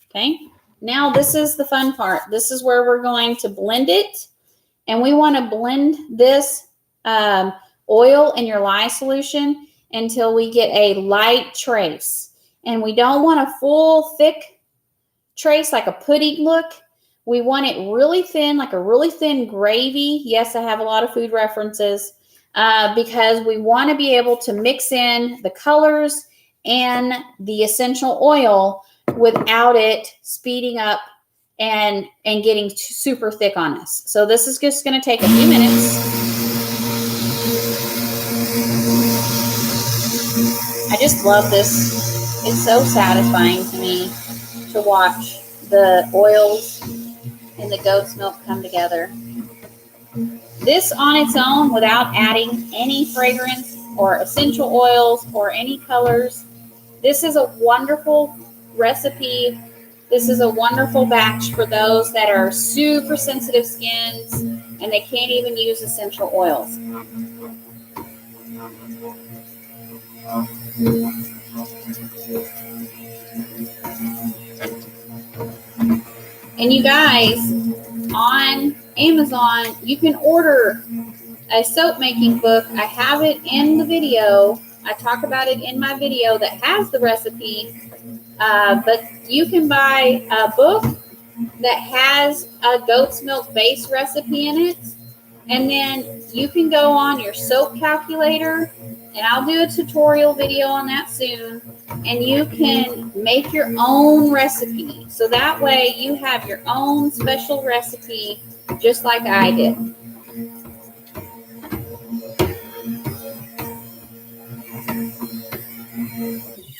Okay. Now this is the fun part. This is where we're going to blend it. And we want to blend this oil in your lye solution until we get a light trace. And we don't want a full thick trace like a pudding look. We want it really thin, like a really thin gravy. Yes, I have a lot of food references because we want to be able to mix in the colors and the essential oil without it speeding up and getting super thick on us. So this is just going to take a few minutes. I just love this. It's so satisfying to me to watch the oils and the goat's milk come together. This on its own, without adding any fragrance or essential oils or any colors, this is a wonderful recipe. This is a wonderful batch for those that are super sensitive skins and they can't even use essential oils. And you guys, on Amazon, you can order a soap making book. I have it in the video. I talk about it in my video that has the recipe. But you can buy a book that has a goat's milk base recipe in it. And then you can go on your soap calculator, and I'll do a tutorial video on that soon. And you can make your own recipe. So that way you have your own special recipe, just like I did.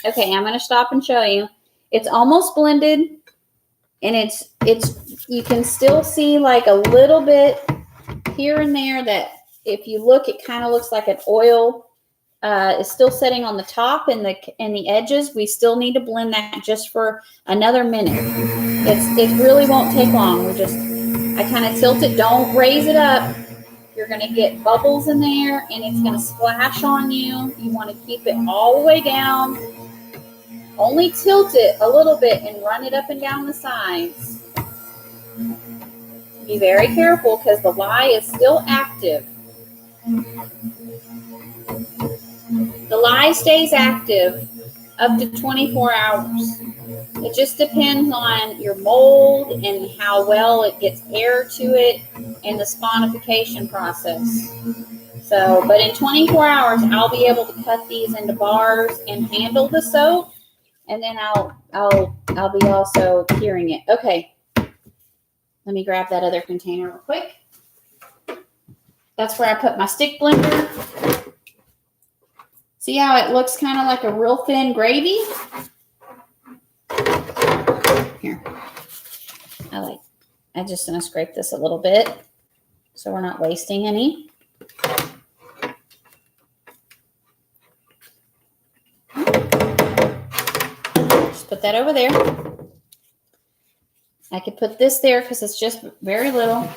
Okay, I'm going to stop and show you. It's almost blended, and it's you can still see like a little bit here and there that if you look, it kind of looks like an oil is still sitting on the top and the edges. We still need to blend that just for another minute. It really won't take long. I kind of tilt it. Don't raise it up. You're going to get bubbles in there, and it's going to splash on you. You want to keep it all the way down. Only tilt it a little bit and run it up and down the sides. Be very careful because the lye is still active. The lye stays active up to 24 hours. It just depends on your mold and how well it gets air to it and the spawnification process. So, but in 24 hours, I'll be able to cut these into bars and handle the soap. And then I'll be also curing it. Okay. Let me grab that other container real quick. That's where I put my stick blender. See how it looks kind of like a real thin gravy? Here. I'm just going to scrape this a little bit so we're not wasting any. Put that over there. I could put this there because it's just very little.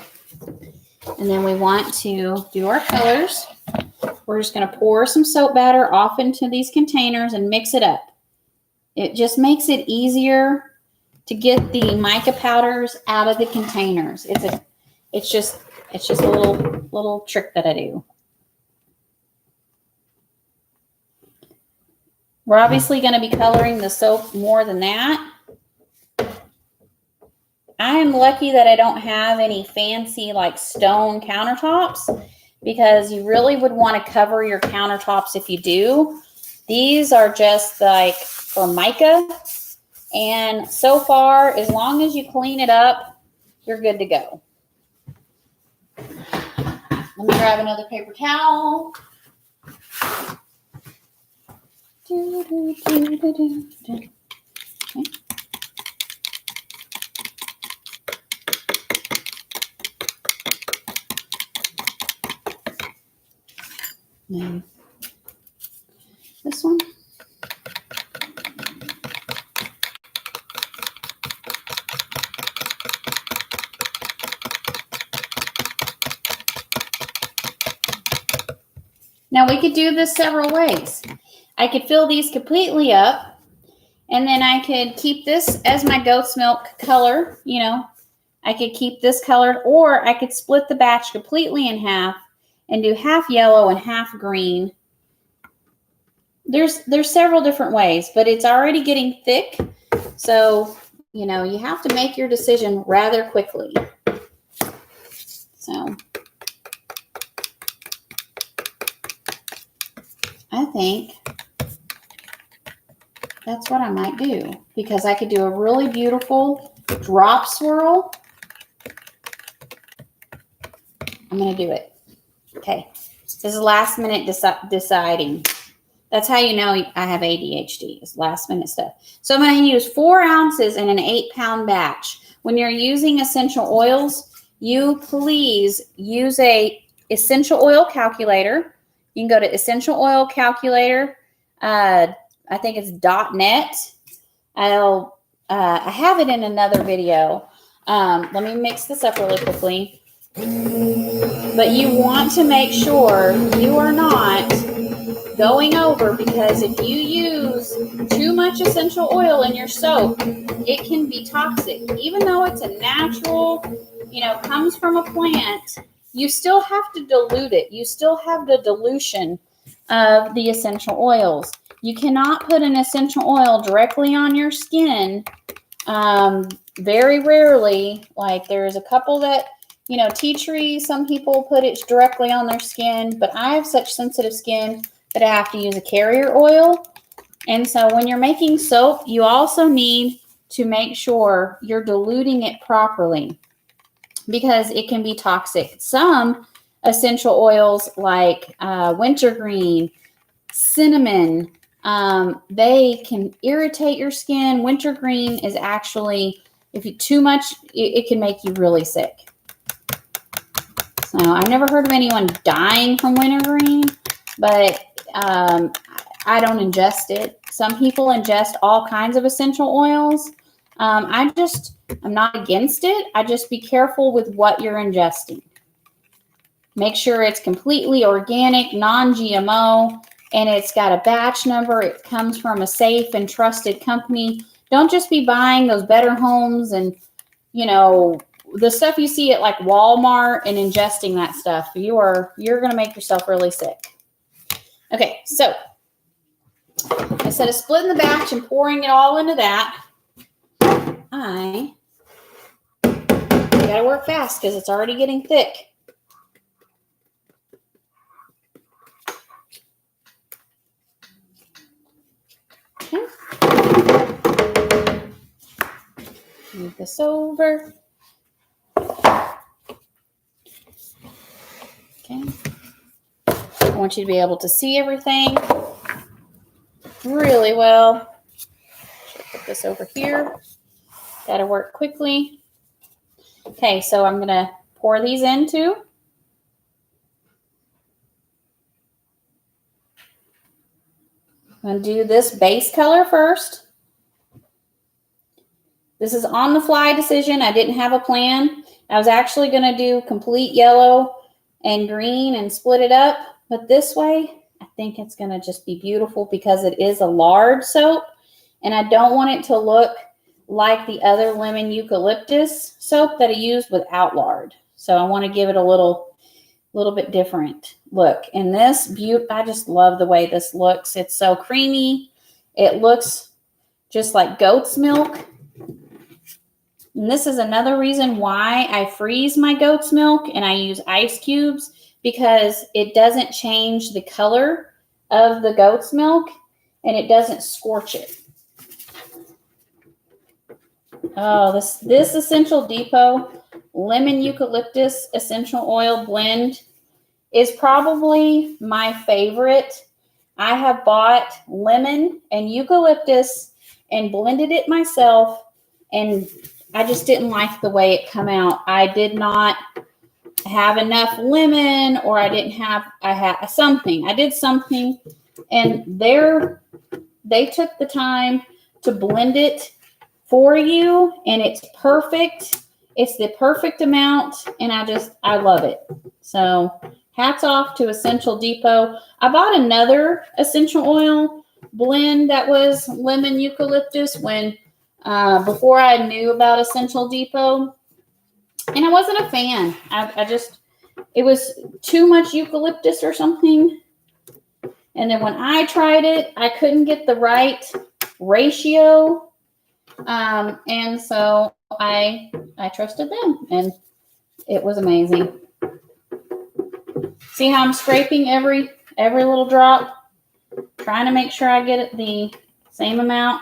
And then we want to do our colors. We're just going to pour some soap batter off into these containers and mix it up. It just makes it easier to get the mica powders out of the containers. It's just a little trick that I do. We're obviously going to be coloring the soap more than that. I am lucky that I don't have any fancy like stone countertops because you really would want to cover your countertops if you do. These are just like for mica. And so far, as long as you clean it up, you're good to go. Let me grab another paper towel. Okay. Then this one. Now we could do this several ways. I could fill these completely up, and then I could keep this as my goat's milk color, you know. I could keep this colored, or I could split the batch completely in half and do half yellow and half green. There's several different ways, but it's already getting thick. So, you know, you have to make your decision rather quickly. So I think that's what I might do, because I could do a really beautiful drop swirl. I'm going to do it. Okay. This is last minute deciding. That's how you know I have ADHD. It's last minute stuff. So I'm going to use 4 ounces in an 8-pound batch. When you're using essential oils, you please use a essential oil calculator. You can go to essential oil calculator. I think it's .net. I have it in another video. Let me mix this up really quickly. But you want to make sure you are not going over, because if you use too much essential oil in your soap, it can be toxic. Even though it's a natural, you know, comes from a plant, you still have to dilute it. You still have the dilution of the essential oils. You cannot put an essential oil directly on your skin. Very rarely, like there's a couple that, you know, tea tree, some people put it directly on their skin, but I have such sensitive skin that I have to use a carrier oil. And so when you're making soap, you also need to make sure you're diluting it properly, because it can be toxic. Some essential oils like wintergreen, cinnamon, they can irritate your skin. Wintergreen is actually, if you too much, it can make you really sick. So I've never heard of anyone dying from wintergreen, but I don't ingest it. Some people ingest all kinds of essential oils. I'm not against it. I just be careful with what you're ingesting. Make sure it's completely organic, non-GMO, and it's got a batch number. It comes from a safe and trusted company. Don't just be buying those Better Homes and, you know, the stuff you see at like Walmart and ingesting that stuff. You're going to make yourself really sick. Okay, so instead of splitting the batch and pouring it all into that, I got to work fast because it's already getting thick. Okay. Move this over. Okay. I want you to be able to see everything really well. Put this over here. Got to work quickly. Okay, so I'm going to pour these into. I'm going to do this base color first. This is on the fly decision. I didn't have a plan. I was actually going to do complete yellow and green and split it up. But this way, I think it's going to just be beautiful because it is a Lard soap. And I don't want it to look like the other lemon eucalyptus soap that I used without Lard. So I want to give it a little bit different look. And this, I just love the way this looks. It's so creamy. It looks just like goat's milk. And this is another reason why I freeze my goat's milk and I use ice cubes, because it doesn't change the color of the goat's milk and it doesn't scorch it. Oh, this Essential Depot lemon eucalyptus essential oil blend is probably my favorite. I have bought lemon and eucalyptus and blended it myself, and I just didn't like the way it come out. I did not have enough lemon, or I had something. I did something, and they took the time to blend it for you, and it's perfect. It's the perfect amount, and I love it. So hats off to Essential Depot. I bought another essential oil blend that was lemon eucalyptus when before I knew about Essential Depot, and I wasn't a fan. I just, it was too much eucalyptus or something. And then when I tried it, I couldn't get the right ratio. And so I trusted them, and it was amazing. See how I'm scraping every little drop, trying to make sure I get it the same amount.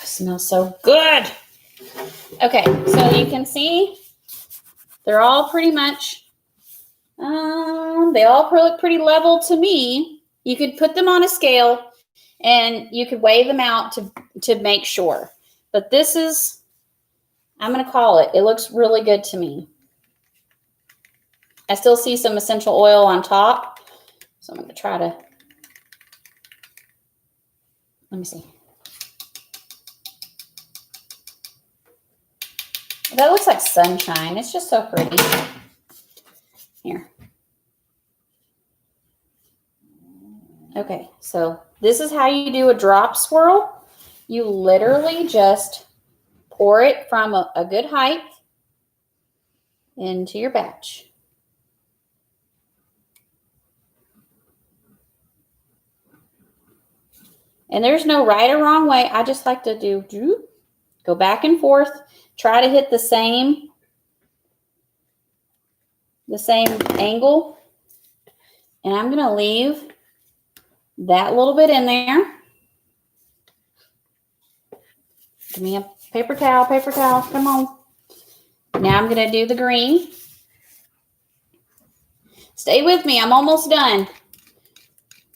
Smells so good. Okay, so you can see they're all pretty much, they all look pretty level to me. You could put them on a scale and you could weigh them out to make sure. But this is, I'm going to call it. It looks really good to me. I still see some essential oil on top. So I'm going to try to, let me see. That looks like sunshine. It's just so pretty. Here. Okay, so this is how you do a drop swirl. You literally just pour it from a good height into your batch. And there's no right or wrong way. I just like to do, go back and forth, try to hit the same angle. And I'm going to leave that little bit in there. Give me a paper towel, come on. Now I'm going to do the green. Stay with me, I'm almost done.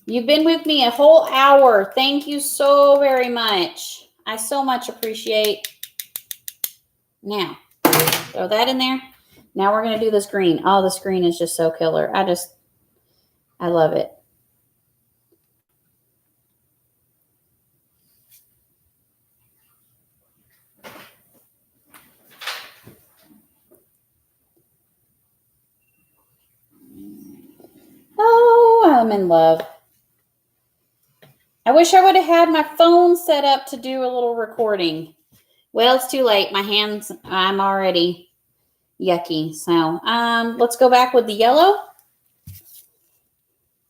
You've been with me a whole hour. Thank you so very much. I so much appreciate. Now, throw that in there. Now we're going to do this green. Oh, this green is just so killer. I love it. Oh, I'm in love. I wish I would have had my phone set up to do a little recording. Well, it's too late. My hands, I'm already yucky. So let's go back with the yellow.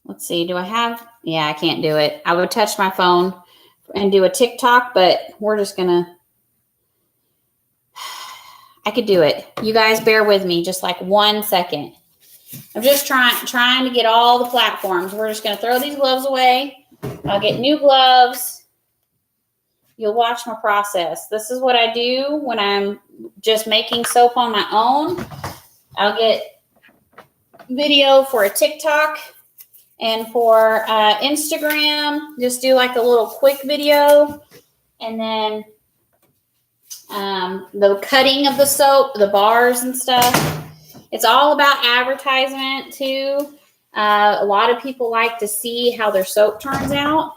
Let's see. Do I have? Yeah, I can't do it. I would touch my phone and do a TikTok, but we're just going to. I could do it. You guys bear with me just like 1 second. I'm just trying to get all the platforms. We're just going to throw these gloves away. I'll get new gloves. You'll watch my process. This is what I do when I'm just making soap on my own. I'll get video for a TikTok and for Instagram. Just do like a little quick video. And then the cutting of the soap, the bars and stuff. It's all about advertisement too. A lot of people like to see how their soap turns out.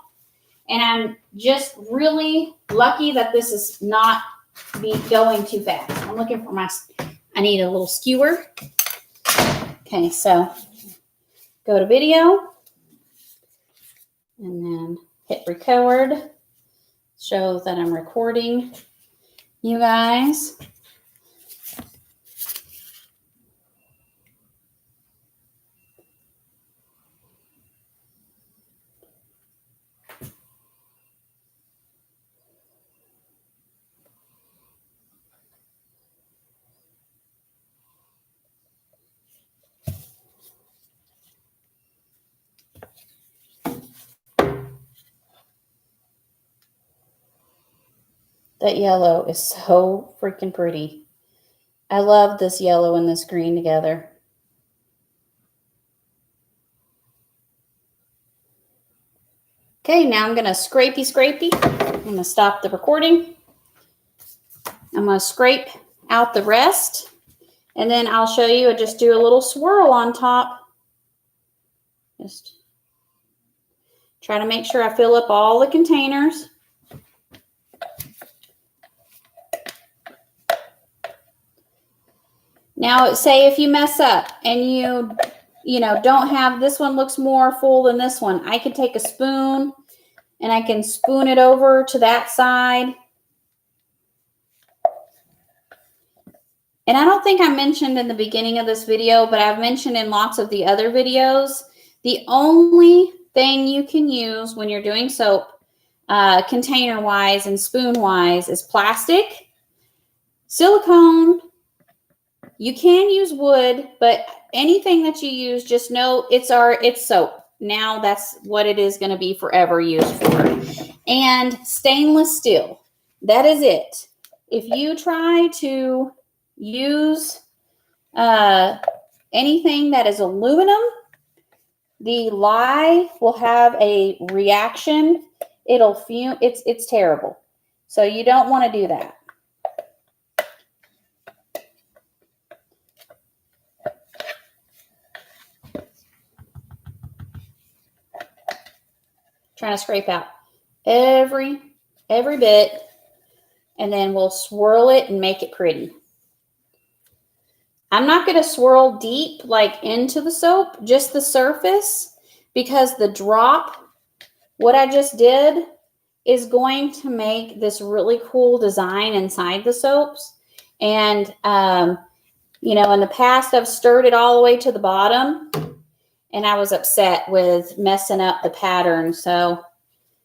And I'm just really lucky that this is not going too fast. I'm looking for I need a little skewer. Okay, so go to video. And then hit record. Shows that I'm recording you guys. That yellow is so freaking pretty. I love this yellow and this green together. Okay, now I'm going to scrapey. I'm going to stop the recording. I'm going to scrape out the rest. And then I'll show you, I just do a little swirl on top. Just try to make sure I fill up all the containers. Now, say if you mess up and you know, don't have, this one looks more full than this one. I could take a spoon and I can spoon it over to that side. And I don't think I mentioned in the beginning of this video, but I've mentioned in lots of the other videos, the only thing you can use when you're doing soap, container-wise and spoon-wise, is plastic, silicone. You can use wood, but anything that you use, just know it's soap. Now that's what it is going to be forever used for. And stainless steel. That is it. If you try to use anything that is aluminum, the lye will have a reaction. It'll fume. It's terrible. So you don't want to do that. Trying to scrape out every bit, and then we'll swirl it and make it pretty. I'm not going to swirl deep like into the soap, just the surface, because the drop, what I just did, is going to make this really cool design inside the soaps. And, you know, in the past, I've stirred it all the way to the bottom, and I was upset with messing up the pattern. So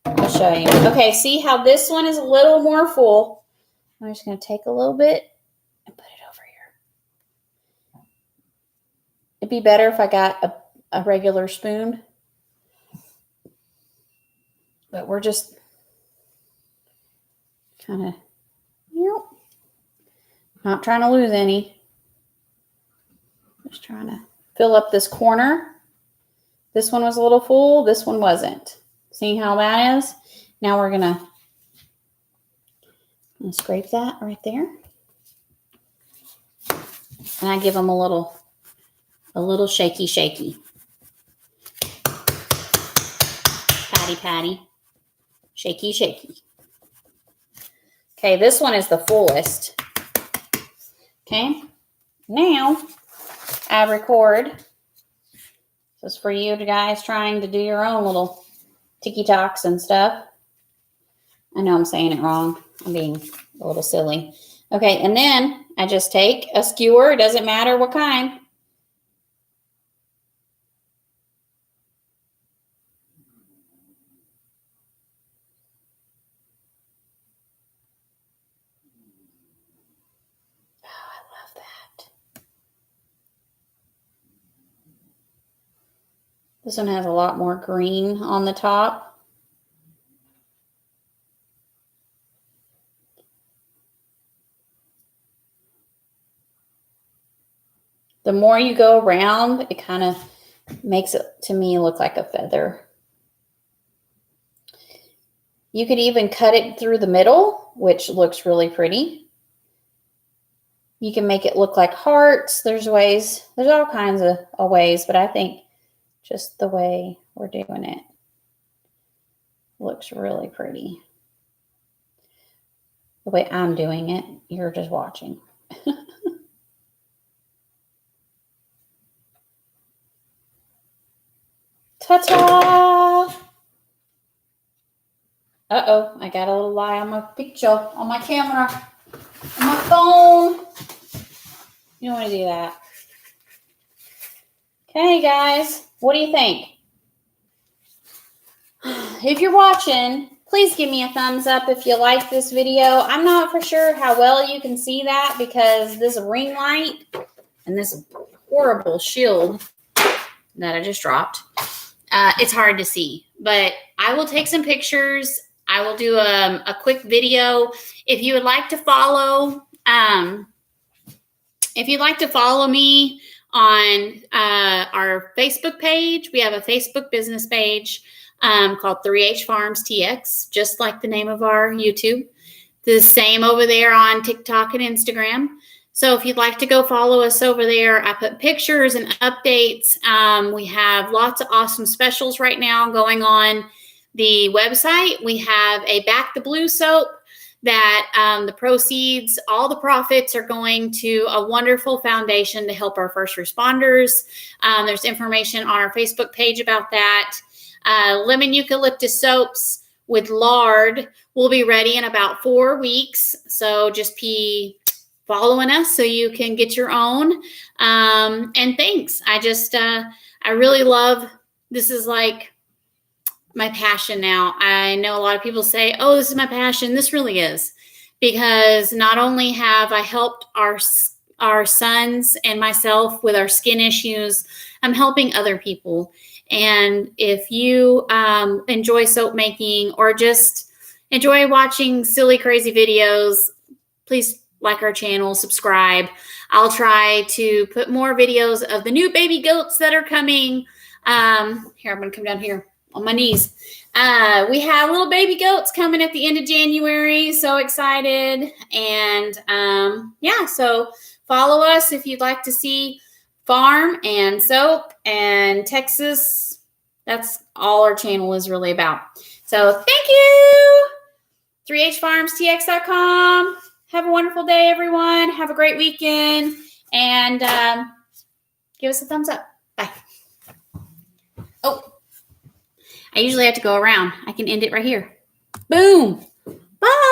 I'll show you. Okay, see how this one is a little more full. I'm just going to take a little bit and put it over here. It'd be better if I got a regular spoon. But we're just kind of, not trying to lose any. Just trying to fill up this corner. This one was a little full. This one wasn't. See how that is? Now we're going to scrape that right there. And I give them a little shaky. Patty. Shaky. Okay, this one is the fullest. Okay, now I record. This is for you guys trying to do your own little tiki-talks and stuff. I know I'm saying it wrong. I'm being a little silly. Okay, and then I just take a skewer. It doesn't matter what kind. This one has a lot more green on the top. The more you go around, it kind of makes it, to me, look like a feather. You could even cut it through the middle, which looks really pretty. You can make it look like hearts. There's ways. There's all kinds of ways, but I think just the way we're doing it looks really pretty. The way I'm doing it, you're just watching. Ta-ta! Uh-oh, I got a little lie on my picture, on my camera, on my phone. You don't want to do that. Okay, guys, what do you think? If you're watching, please give me a thumbs up if you like this video. I'm not for sure how well you can see that because this ring light and this horrible shield that I just dropped, it's hard to see. But I will take some pictures. I will do a quick video. If you would like to follow, me on our Facebook page, we have a Facebook business page called 3H Farms TX, just like the name of our YouTube. The same over there on TikTok and Instagram. So if you'd like to go follow us over there, I put pictures and updates. We have lots of awesome specials right now going on the website. We have a Back the Blue soap that the proceeds, all the profits are going to a wonderful foundation to help our first responders. There's information on our Facebook page about that. Lemon eucalyptus soaps with lard will be ready in about 4 weeks. So just be following us so you can get your own. And thanks. I really love, this is like my passion now. I know a lot of people say, oh, this is my passion. This really is, because not only have I helped our sons and myself with our skin issues, I'm helping other people. And if you enjoy soap making or just enjoy watching silly, crazy videos, please like our channel, subscribe. I'll try to put more videos of the new baby goats that are coming. Here, I'm going to come down here on my knees. We have little baby goats coming at the end of January. So excited. And yeah, so follow us if you'd like to see farm and soap and Texas. That's all our channel is really about. So thank you. 3hfarmstx.com. Have a wonderful day, everyone. Have a great weekend. And give us a thumbs up. Bye. Oh, I usually have to go around. I can end it right here. Boom. Bye.